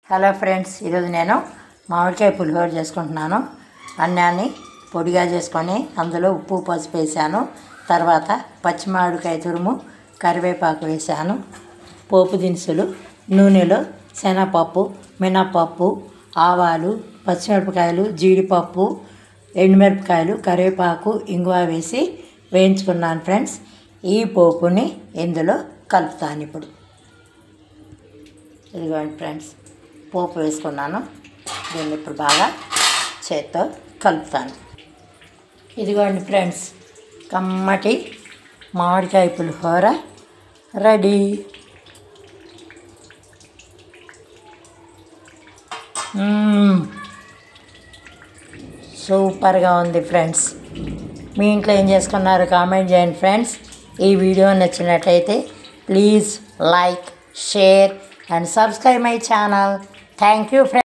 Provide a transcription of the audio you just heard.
Hello friends, ఈరోజు నేను మామిడికాయ పులిహోర చేసుకుంటున్నాను. అన్నాన్ని పొడిగా చేసుకొని అందులో ఉప్పు పసుపు వేసాను. తర్వాత పచ్చి మామిడికాయ తురుము, కరివేపాకు వేసాను. పోపు దినుసులు, నూనెలో శనగపప్పు, మినప్పప్పు, ఆవాలు, పచ్చిమిరపకాయలు, జీడిపప్పు, ఎండుమిరపకాయలు, కరివేపాకు, ఇంగువ వేసి వేయించుకున్నాను ఫ్రెండ్స్. ఈ పోపుని ఇందులో కలుపుతాను. ఇప్పుడు ఇదిగోండి ఫ్రెండ్స్, పోపు వేసుకున్నాను. దీన్ని ఇప్పుడు బాగా చేత్తో కలుపుతాను. ఇదిగోండి ఫ్రెండ్స్, కమ్మటి మామిడికాయ పులిహోర రెడీ. సూపర్గా ఉంది ఫ్రెండ్స్. మీ ఇంట్లో ఏం చేసుకున్నారు కామెంట్ చేయండి ఫ్రెండ్స్. ఈ వీడియో నచ్చినట్లయితే please like, share and subscribe my channel. Thank you friends.